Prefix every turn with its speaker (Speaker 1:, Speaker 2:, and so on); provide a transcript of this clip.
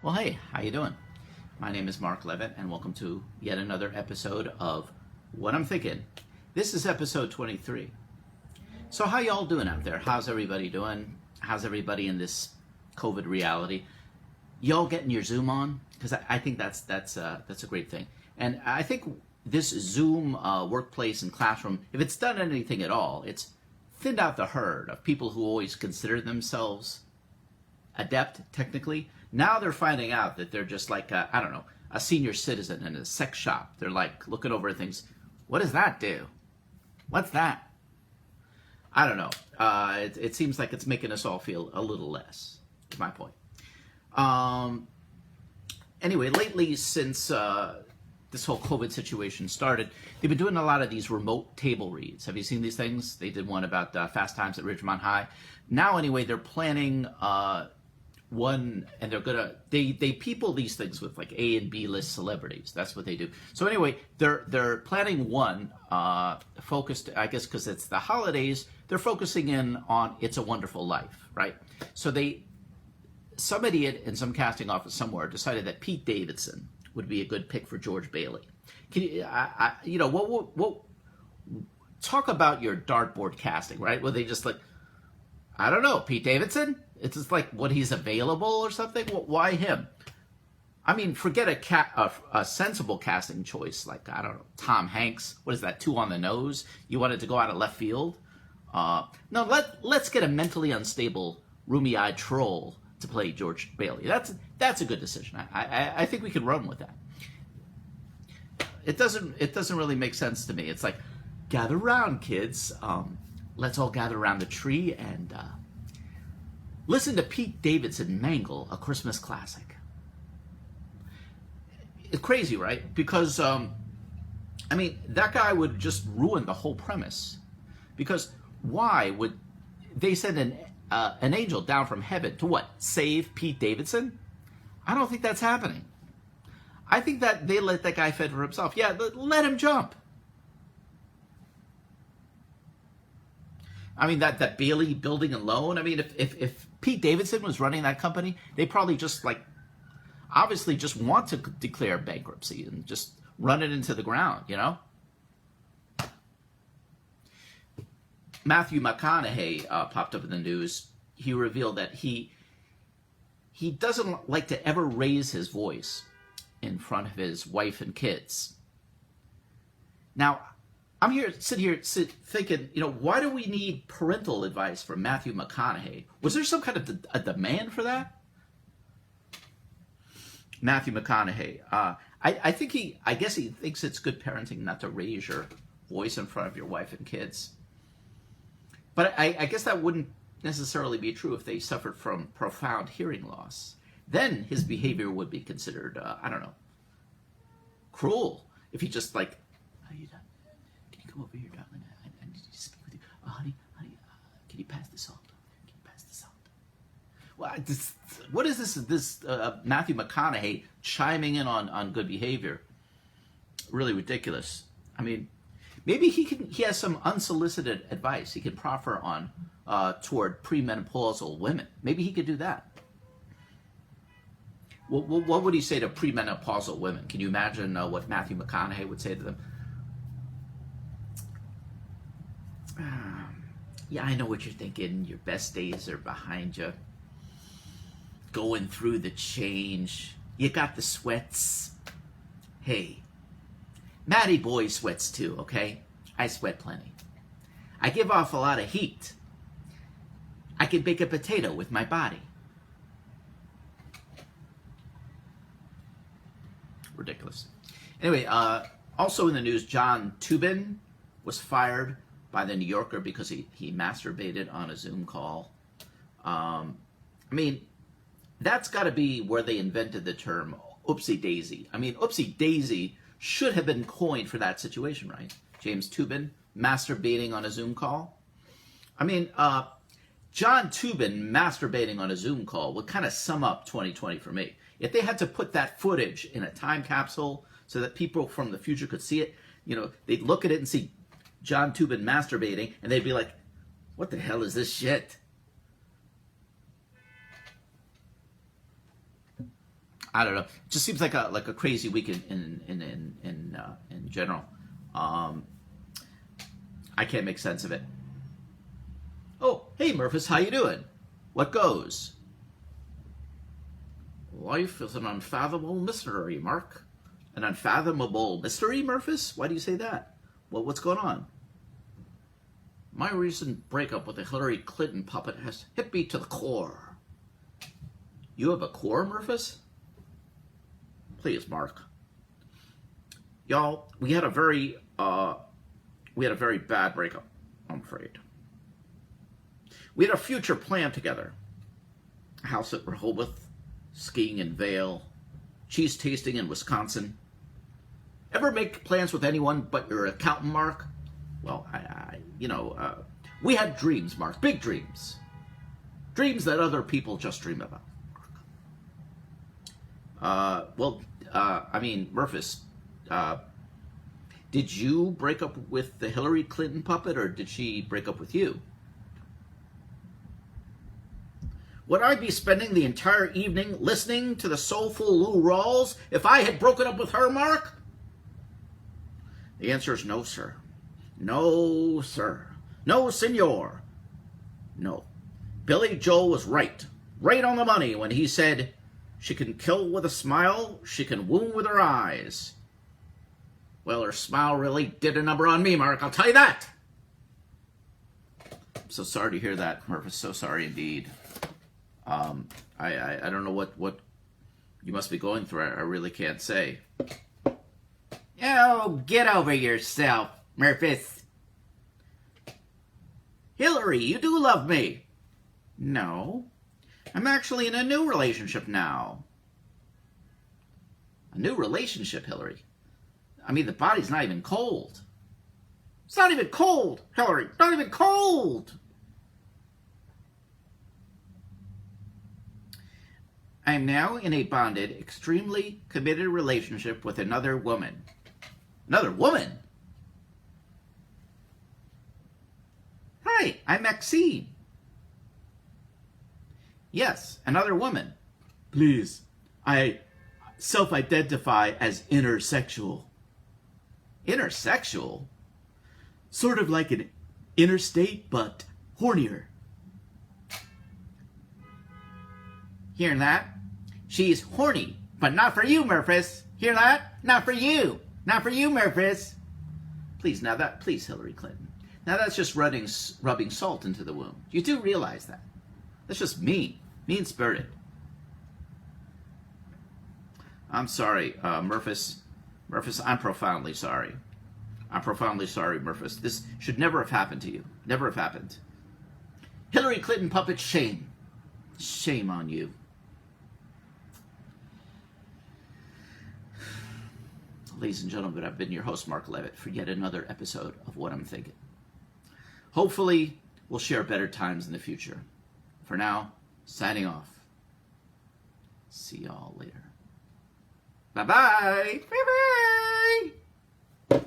Speaker 1: Well, hey, how you doing? My name is Mark Levitt, and welcome to yet another episode of What I'm Thinking. This is episode 23. So how y'all doing out there? How's everybody doing? How's everybody in this COVID reality? Y'all getting your Zoom on? Because I think that's a great thing. And I think this Zoom workplace and classroom, if it's done anything at all, it's thinned out the herd of people who always consider themselves adept technically. Now they're finding out that they're just like, I don't know, a senior citizen in a sex shop. They're like looking over things. What does that do? What's that? I don't know. It seems like it's making us all feel a little less, is my point. Anyway, lately since this whole COVID situation started, they've been doing a lot of these remote table reads. Have you seen these things? They did one about Fast Times at Ridgemont High. Now anyway, they're planning one, and they're gonna they people these things with like A and B list celebrities. That's what they do. So anyway, they're planning one focused, I guess, because it's the holidays. They're focusing in on It's a Wonderful Life, right? So some idiot in some casting office somewhere decided that Pete Davidson would be a good pick for George Bailey. Can you, what talk about your dartboard casting, right? Where they just like, I don't know, Pete Davidson? It's just like what he's available or something. Well, why him? I mean, forget a sensible casting choice like, I don't know, Tom Hanks. What is that? Two on the nose. You wanted to go out of left field. No, let's get a mentally unstable, roomy-eyed troll to play George Bailey. That's a good decision. I think we can run with that. It doesn't really make sense to me. It's like, gather round, kids. Let's all gather around the tree and listen to Pete Davidson mangle a Christmas classic. It's crazy, right? Because I mean, that guy would just ruin the whole premise. Because why would they send an angel down from heaven to what? Save Pete Davidson? I don't think that's happening. I think that they let that guy fend for himself. Yeah, let him jump. I mean, that Bailey Building and Loan, I mean, if Pete Davidson was running that company, they probably just obviously just want to declare bankruptcy and just run it into the ground, you know? Matthew McConaughey popped up in the news. He revealed that he doesn't like to ever raise his voice in front of his wife and kids. Now, I'm sitting here thinking, why do we need parental advice from Matthew McConaughey? Was there some kind of a demand for that? Matthew McConaughey, I guess he thinks it's good parenting not to raise your voice in front of your wife and kids. But I guess that wouldn't necessarily be true if they suffered from profound hearing loss. Then his behavior would be considered, I don't know, cruel. If he just like, are you done? Can you come over here, darling? I need to speak with you. Honey, can you pass the salt? Can you pass the salt? Well, what is this Matthew McConaughey chiming in on good behavior? Really ridiculous. I mean, maybe he has some unsolicited advice he can proffer on toward premenopausal women. Maybe he could do that. Well, what would he say to premenopausal women? Can you imagine what Matthew McConaughey would say to them? Yeah, I know what you're thinking. Your best days are behind you. Going through the change. You got the sweats. Hey, Matty boy sweats too, okay? I sweat plenty. I give off a lot of heat. I can bake a potato with my body. Ridiculous. Anyway, also in the news, John Tubin was fired by the New Yorker because he masturbated on a Zoom call. I mean, that's got to be where they invented the term oopsie daisy. I mean, oopsie daisy should have been coined for that situation, right? James Tubin masturbating on a Zoom call. I mean, John Tubin masturbating on a Zoom call would kind of sum up 2020 for me. If they had to put that footage in a time capsule so that people from the future could see it, they'd look at it and see John Tubin masturbating, and they'd be like, what the hell is this shit? I don't know. It just seems like a crazy week in general. I can't make sense of it. Oh, hey Merfis, how you doing? What goes? Life is an unfathomable mystery, Mark. An unfathomable mystery, Merfis? Why do you say that? Well, what's going on? My recent breakup with the Hillary Clinton puppet has hit me to the core. You have a core, Merfis? Please, Mark. Y'all, we had a very bad breakup, I'm afraid. We had a future plan together. A house at Rehoboth, skiing in Vail, cheese tasting in Wisconsin. Ever make plans with anyone but your accountant, Mark? Well, we had dreams, Mark, big dreams. Dreams that other people just dream about. Merfis, did you break up with the Hillary Clinton puppet, or did she break up with you? Would I be spending the entire evening listening to the soulful Lou Rawls if I had broken up with her, Mark? The answer is no, sir. No, sir. No, senor. No. Billy Joel was right. Right on the money when he said, she can kill with a smile, she can wound with her eyes. Well, her smile really did a number on me, Mark, I'll tell you that. I'm so sorry to hear that, Merfis. So sorry indeed. I don't know what you must be going through. I really can't say. Oh, get over yourself, Merfis. Hillary, you do love me. No. I'm actually in a new relationship now. A new relationship, Hillary? I mean, the body's not even cold. It's not even cold, Hillary. Not even cold. I am now in a bonded, extremely committed relationship with another woman. Another woman? Hi, I'm Maxine. Yes, another woman. Please, I self-identify as intersexual. Intersexual? Sort of like an interstate, but hornier. Hearing that? She's horny, but not for you, Merfis. Hear that? Not for you. Not for you, Merfis. Please, Hillary Clinton. Now that's just rubbing salt into the wound. You do realize that. That's just mean-spirited. I'm sorry, Merfis. Merfis, I'm profoundly sorry. I'm profoundly sorry, Merfis. This should never have happened to you. Never have happened. Hillary Clinton puppet, shame. Shame on you. Ladies and gentlemen, I've been your host, Mark Levitt, for yet another episode of What I'm Thinking. Hopefully, we'll share better times in the future. For now, signing off. See y'all later. Bye-bye. Bye-bye.